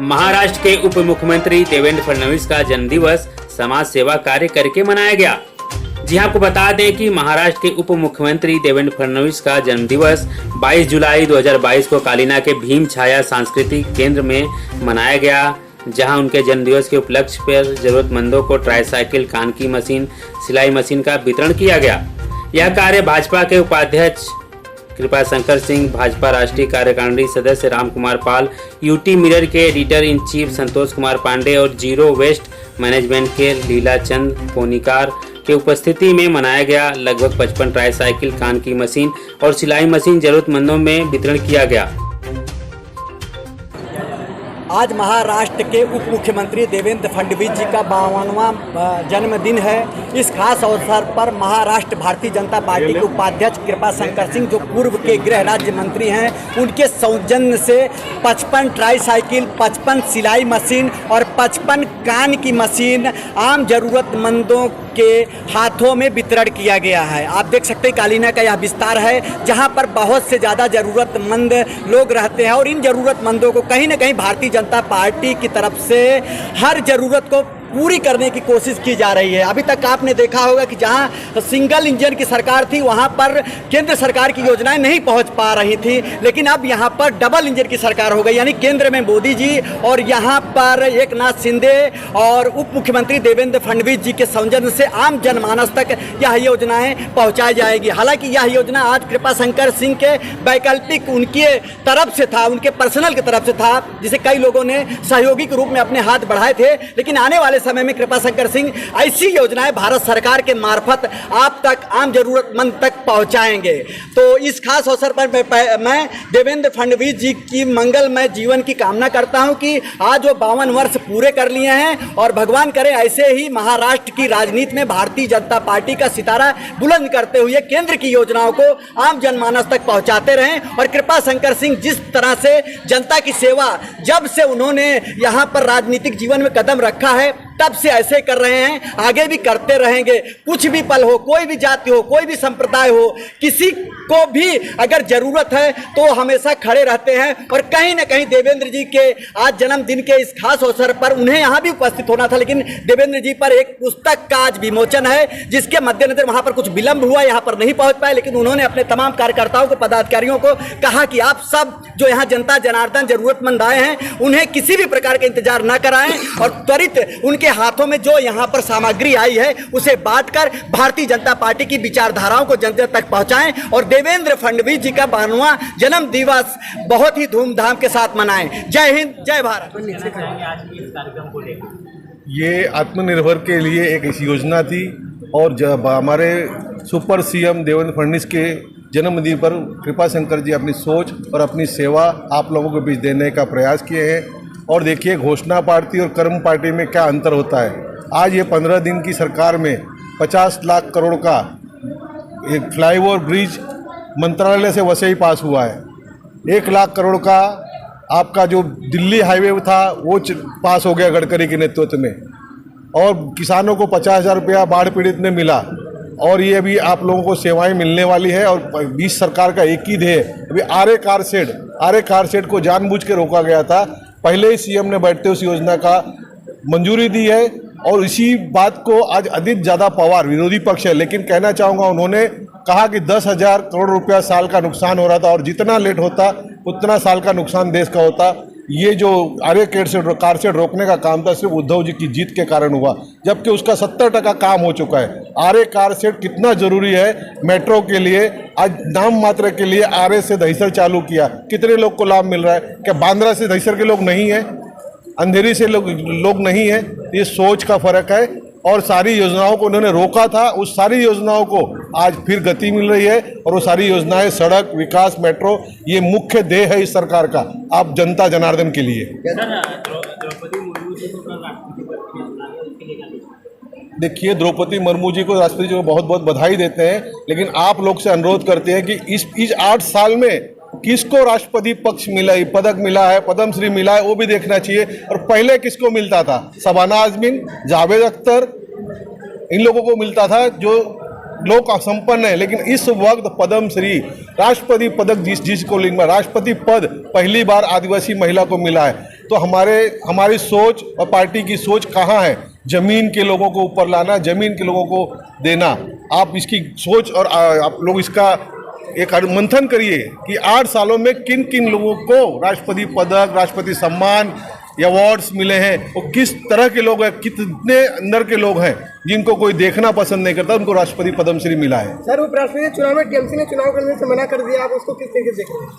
महाराष्ट्र के उप मुख्यमंत्री देवेंद्र फडणवीस का जन्मदिवस समाज सेवा कार्य करके मनाया गया। जी आपको बता दें कि महाराष्ट्र के उप मुख्यमंत्री देवेंद्र फडणवीस का जन्मदिवस 22 जुलाई 2022 को कालीना के भीम छाया सांस्कृतिक केंद्र में मनाया गया, जहां उनके जन्मदिवस के उपलक्ष्य पर जरूरतमंदों को ट्राईसाइकिल, कान की मशीन, सिलाई मशीन का वितरण किया गया। यह कार्य भाजपा के उपाध्यक्ष कृपा शंकर सिंह, भाजपा राष्ट्रीय कार्यकारिणी सदस्य राम कुमार पाल, यूटी मिरर के editor in chief Santosh Kumar Pandey और जीरो वेस्ट मैनेजमेंट के लीला चंद पोनीकार के उपस्थिति में मनाया गया। लगभग 55 ट्राईसाइकिल, कान की मशीन और सिलाई मशीन जरूरतमंदों में वितरण किया गया। आज महाराष्ट्र के उप मुख्यमंत्री देवेंद्र फडणवीस जी का 52वां जन्मदिन है। इस खास अवसर पर महाराष्ट्र भारतीय जनता पार्टी के उपाध्यक्ष कृपा शंकर सिंह, जो पूर्व के गृह राज्य मंत्री हैं, उनके सौजन्य से 55 ट्राईसाइकिल, 55 सिलाई मशीन और 55 कान की मशीन आम जरूरतमंदों के हाथों में वितरण किया गया है। आप देख सकते हैं कालीना का यह विस्तार है, जहां पर बहुत से ज़्यादा ज़रूरतमंद लोग रहते हैं और इन ज़रूरतमंदों को कहीं ना कहीं भारतीय जनता पार्टी की तरफ से हर ज़रूरत को पूरी करने की कोशिश की जा रही है। अभी तक आपने देखा होगा कि जहां सिंगल इंजन की सरकार थी, वहां पर केंद्र सरकार की योजनाएं नहीं पहुंच पा रही थी, लेकिन अब यहां पर डबल इंजन की सरकार हो गई, यानी केंद्र में मोदी जी और यहां पर एकनाथ शिंदे और उप मुख्यमंत्री देवेंद्र फडणवीस जी के सौजन्य से आम जनमानस तक यह योजनाएं पहुंचाई जाएगी। हालांकि यह योजना आज कृपा शंकर सिंह के वैकल्पिक उनके तरफ से था, उनके पर्सनल की तरफ से था, जिसे कई लोगों ने सहयोगी के रूप में अपने हाथ बढ़ाए थे, लेकिन आने वाले समय में कृपा शंकर सिंह ऐसी योजनाएं भारत सरकार के मार्फत आप तक, आम जरूरतमंद तक पहुंचाएंगे। तो इस खास अवसर पर मैं देवेंद्र फडणवीस जी की मंगलमय जीवन की कामना करता हूं कि आज वो 52 वर्ष पूरे कर लिए हैं और भगवान करे ऐसे ही महाराष्ट्र की राजनीति में भारतीय जनता पार्टी का सितारा बुलंद करते हुए केंद्र की योजनाओं को आम जनमानस तक पहुंचाते रहें। और कृपा शंकर सिंह जिस तरह से जनता की सेवा जब से उन्होंने यहाँ पर राजनीतिक जीवन में कदम रखा है, तब से ऐसे कर रहे हैं, आगे भी करते रहेंगे। कुछ भी पल हो, कोई भी जाति हो, कोई भी संप्रदाय हो, किसी को भी अगर जरूरत है तो हमेशा खड़े रहते हैं। और कहीं ना कहीं देवेंद्र जी के आज जन्मदिन के इस खास अवसर पर उन्हें यहाँ भी उपस्थित होना था, लेकिन देवेंद्र जी पर एक पुस्तक का आज विमोचन है, जिसके मद्देनजर वहाँ पर कुछ विलंब हुआ, यहाँ पर नहीं पहुँच पाए। लेकिन उन्होंने अपने तमाम कार्यकर्ताओं को, पदाधिकारियों को कहा कि आप सब जो यहाँ जनता जनार्दन जरूरतमंद आए हैं, उन्हें किसी भी प्रकार का इंतजार न कराएं और त्वरित उनके हाथों में जो यहाँ पर सामग्री आई है उसे बांटकर भारतीय जनता पार्टी की विचारधाराओं को जन जन तक पहुंचाएं और देवेंद्र फडणवीस जी का 52वां जन्म दिवस बहुत ही धूमधाम के साथ मनाएं। जय हिंद, जय भारत। ये आत्मनिर्भर के लिए एक ऐसी योजना थी और जब हमारे सुपर सीएम देवेंद्र फडणवीस के जन्मदिन पर कृपा शंकर जी अपनी सोच और अपनी सेवा आप लोगों के बीच देने का प्रयास किए हैं। और देखिए, घोषणा पार्टी और कर्म पार्टी में क्या अंतर होता है। आज ये 15 दिन की सरकार में 50 लाख करोड़ का एक फ्लाईओवर ब्रिज मंत्रालय से वैसे ही पास हुआ है। 1 लाख करोड़ का आपका जो दिल्ली हाईवे था वो पास हो गया गडकरी के नेतृत्व में। और किसानों को 50,000 रुपया बाढ़ पीड़ित में मिला। और ये अभी आप लोगों को सेवाएं मिलने वाली है। और 20 सरकार का एक ही ध्येय, अभी आरे कार शेड को जानबूझ के रोका गया था। पहले ही सीएम ने बैठते उस योजना का मंजूरी दी है। और इसी बात को आज अधिक ज़्यादा पवार, विरोधी पक्ष है, लेकिन कहना चाहूँगा, उन्होंने कहा कि 10,000 करोड़ रुपया साल का नुकसान हो रहा था और जितना लेट होता उतना साल का नुकसान देश का होता। ये जो आरे कार शेड रोकने का काम था, सिर्फ उद्धव जी की जीत के कारण हुआ, जबकि उसका 70% काम हो चुका है। आरे कार शेड कितना जरूरी है मेट्रो के लिए। आज नाम मात्र के लिए आरे से दहिसर चालू किया, कितने लोग को लाभ मिल रहा है? क्या बांद्रा से दहिसर के लोग नहीं है? अंधेरी से लोग नहीं है? ये सोच का फर्क है। और सारी योजनाओं को उन्होंने रोका था, उस सारी योजनाओं को आज फिर गति मिल रही है। और वो सारी योजनाएं, सड़क विकास, मेट्रो, ये मुख्य ध्येय है इस सरकार का, आप जनता जनार्दन के लिए। देखिए, द्रौपदी मुर्मू जी को, राष्ट्रपति जी को बहुत बहुत बधाई देते हैं, लेकिन आप लोग से अनुरोध करते हैं कि इस 8 साल में किसको राष्ट्रपति पक्ष मिला, पदक मिला है, पद्मश्री मिला है, वो भी देखना चाहिए। और पहले किसको मिलता था? शबाना आजमी, जावेद अख्तर, इन लोगों को मिलता था जो लोक संपन्न है। लेकिन इस वक्त पद्मश्री, राष्ट्रपति पदक जिसको लिंग में राष्ट्रपति पद पहली बार आदिवासी महिला को मिला है। तो हमारी सोच और पार्टी की सोच कहाँ है? ज़मीन के लोगों को ऊपर लाना, ज़मीन के लोगों को देना। आप इसकी सोच और आप लोग इसका एक मंथन करिए कि 8 सालों में किन किन लोगों को राष्ट्रपति पदक, राष्ट्रपति सम्मान या अवार्ड्स मिले हैं, और किस तरह के लोग हैं, कितने अंदर के लोग हैं जिनको कोई देखना पसंद नहीं करता, उनको राष्ट्रपति पद्मश्री मिला है। सर, उपराष्ट्रपति चुनाव में टीएमसी ने चुनाव करने से मना कर दिया, आप उसको किस तरीके से देख रहे हैं?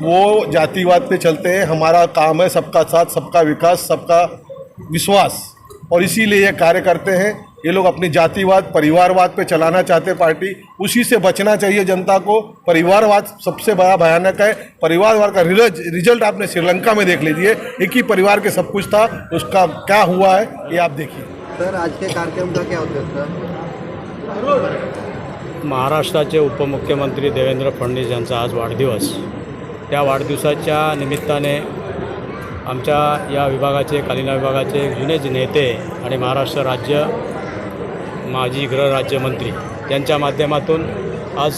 वो जातिवाद पे चलते हैं। हमारा काम है सबका साथ, सबका विकास, सबका विश्वास, और इसीलिए ये कार्य करते हैं। ये लोग अपनी जातिवाद, परिवारवाद पे चलाना चाहते हैं पार्टी, उसी से बचना चाहिए जनता को। परिवारवाद सबसे बड़ा भयानक है। परिवारवाद का रिजल्ट आपने श्रीलंका में देख लीजिए, एक ही परिवार के सब कुछ था, उसका क्या हुआ है ये आप देखिए। सर, आज के कार्यक्रम का क्या उद्देश्य था? महाराष्ट्राचे उपमुख्यमंत्री देवेंद्र फडणवीस यांचा आज वाढदिवस. त्या वाढदिवसाच्या निमित्ताने आमच्या या विभागाचे, कालिना विभागाचे जुने नेते आणि महाराष्ट्र राज्य माजी गृहराज्यमंत्री यांच्या माध्यमातून आज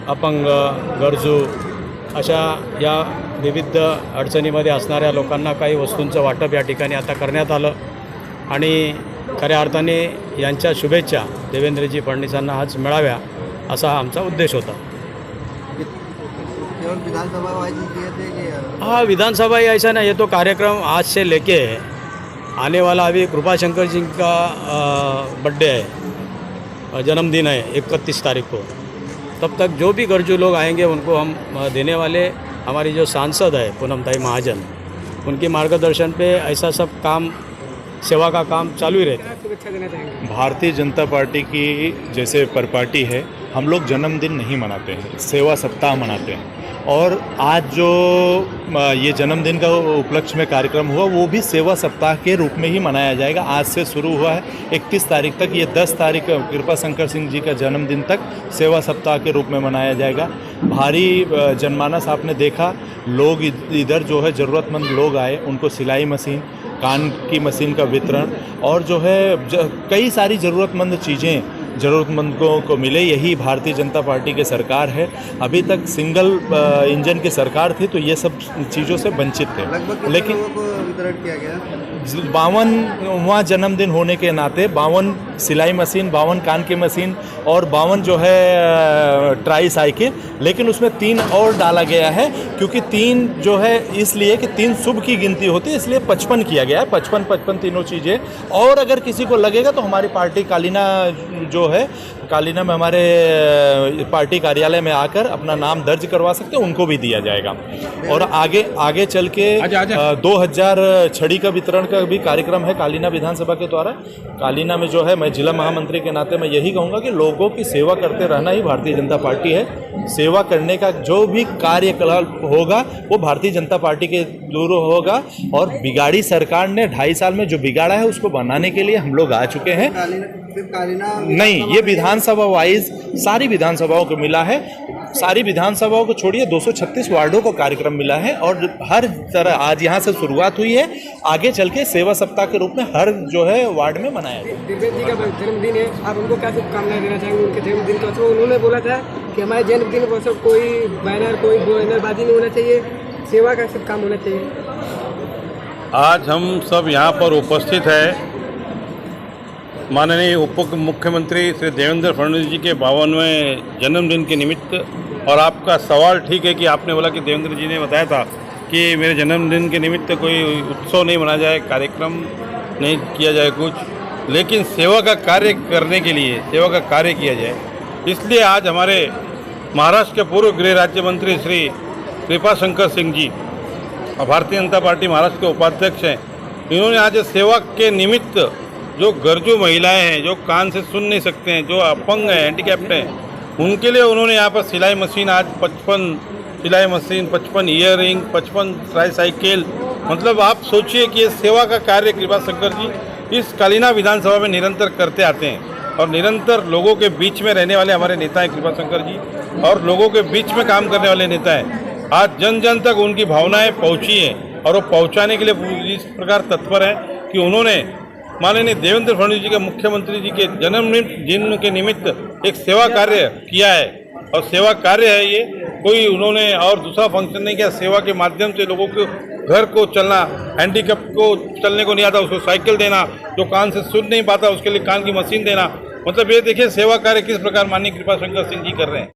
अपंग, गरजू अशा या विविध अडचणीमध्ये असणाऱ्या लोकांना काही वस्तूंचं वाटप या ठिकाणी आता करण्यात आलं. आणि खऱ्या अर्थाने यांच्या शुभेच्छा देवेंद्रजी फडणवीसांना आज मिळाव्या असा आमचा उद्देश होता. केवल विधानसभा आयोजित किए थे कि हाँ, विधानसभा ही ऐसा नहीं, ये तो कार्यक्रम आज से लेके आने वाला, अभी कृपा शंकर जी का बर्थडे है, जन्मदिन है 31 तारीख को, तब तक जो भी गरजू लोग आएंगे उनको हम देने वाले. हमारी जो सांसद है पूनमताई महाजन, उनके मार्गदर्शन पे ऐसा सब काम, सेवा का काम चालू ही रहता है. शुभेच्छा देना चाहेंगे? भारतीय जनता पार्टी की जैसे परिपाटी है, हम लोग जन्मदिन नहीं मनाते हैं, सेवा सप्ताह मनाते हैं. और आज जो ये जन्मदिन का उपलक्ष्य में कार्यक्रम हुआ, वो भी सेवा सप्ताह के रूप में ही मनाया जाएगा. आज से शुरू हुआ है 31 तारीख तक, ये 10 तारीख कृपा शंकर सिंह जी का जन्मदिन तक सेवा सप्ताह के रूप में मनाया जाएगा. भारी जनमानस आपने देखा, लोग इधर जो है ज़रूरतमंद लोग आए, उनको सिलाई मशीन, कान की मशीन का वितरण, और जो है कई सारी ज़रूरतमंद चीज़ें ज़रूरतमंदों को मिले. यही भारतीय जनता पार्टी की सरकार है. अभी तक सिंगल इंजन की सरकार थी तो ये सब चीज़ों से वंचित थे. लगभग लेकिन लोगों को वितरण किया गया? 52वां जन्मदिन होने के नाते 52 सिलाई मशीन, 52 कान की मशीन और 52 जो है ट्राई साइकिल. लेकिन उसमें 3 और डाला गया है, क्योंकि 3 जो है इसलिए कि 3 शुभ की गिनती होती है, इसलिए 55 किया गया है. 55 तीनों चीज़ें. और अगर किसी को लगेगा तो हमारी पार्टी कालिना जो है, कालिना में हमारे पार्टी कार्यालय में आकर अपना नाम दर्ज करवा सकते हैं, उनको भी दिया जाएगा. और आगे चल के 2000 छड़ी का वितरण का भी कार्यक्रम है कालिना विधानसभा के द्वारा. कालिना में जो है, मैं जिला महामंत्री के नाते मैं यही कहूँगा कि लोगों की सेवा करते रहना ही भारतीय जनता पार्टी है. सेवा करने का जो भी कार्यकलाप होगा वो भारतीय जनता पार्टी के दूर होगा. और बिगाड़ी सरकार ने 2.5 साल में जो बिगाड़ा है उसको बनाने के लिए हम लोग आ चुके हैं. कालिना नहीं, ये विधानसभा वाइज सारी विधानसभाओं को मिला है. सारी विधानसभाओं को छोड़िए 236 वार्डों को कार्यक्रम मिला है. और हर तरह आज यहाँ से शुरुआत हुई है, आगे चल के सेवा सप्ताह के रूप में हर जो है वार्ड में मनाया जाएगा. दिव्या जी का जन्मदिन है, आप उनको क्या शुभकामनाएं देना चाहेंगे उनके जन्मदिन पर? तो उन्होंने बोला था कि हमारे जन्मदिन पर सब कोई बैनरबाजी नहीं होना चाहिए, सेवा का सब काम होना चाहिए. आज हम सब यहाँ पर उपस्थित हैं माननीय उप मुख्यमंत्री श्री देवेंद्र फडणवीस जी के 52वें जन्मदिन के निमित्त. और आपका सवाल ठीक है कि आपने बोला कि देवेंद्र जी ने बताया था कि मेरे जन्मदिन के निमित्त कोई उत्सव नहीं मनाया जाए, कार्यक्रम नहीं किया जाए कुछ, लेकिन सेवा का कार्य करने के लिए सेवा का कार्य किया जाए. इसलिए आज हमारे महाराष्ट्र के पूर्व गृह राज्य मंत्री श्री कृपा शंकर सिंह जी और भारतीय जनता पार्टी महाराष्ट्र के उपाध्यक्ष हैं, इन्होंने आज सेवा के निमित्त जो गरजू महिलाएं हैं, जो कान से सुन नहीं सकते हैं, जो अपंग हैं, हैंडीकैप्ड हैं, उनके लिए उन्होंने यहाँ पर सिलाई मशीन, आज 55 सिलाई मशीन, 55 ईयरिंग, 55 ट्राई साइकिल. मतलब आप सोचिए कि ये सेवा का कार्य कृपा शंकर जी इस कालिना विधानसभा में निरंतर करते आते हैं. और निरंतर लोगों के बीच में रहने वाले हमारे नेता हैं कृपा शंकर जी, और लोगों के बीच में काम करने वाले नेता हैं. आज जन जन तक उनकी भावनाएँ पहुँची हैं और वो पहुँचाने के लिए इस प्रकार तत्पर हैं कि उन्होंने माननीय देवेंद्र फडणवीस जी के मुख्यमंत्री जी के जन्मदिन के निमित्त एक सेवा कार्य किया है. और सेवा कार्य है ये, कोई उन्होंने और दूसरा फंक्शन नहीं किया. सेवा के माध्यम से लोगों को घर को चलना, हैंडीकैप को चलने को नहीं आता उसको साइकिल देना, जो कान से सुन नहीं पाता उसके लिए कान की मशीन देना। मतलब ये देखिए सेवा कार्य किस प्रकार माननीय कृपाशंकर सिंह जी कर रहे हैं।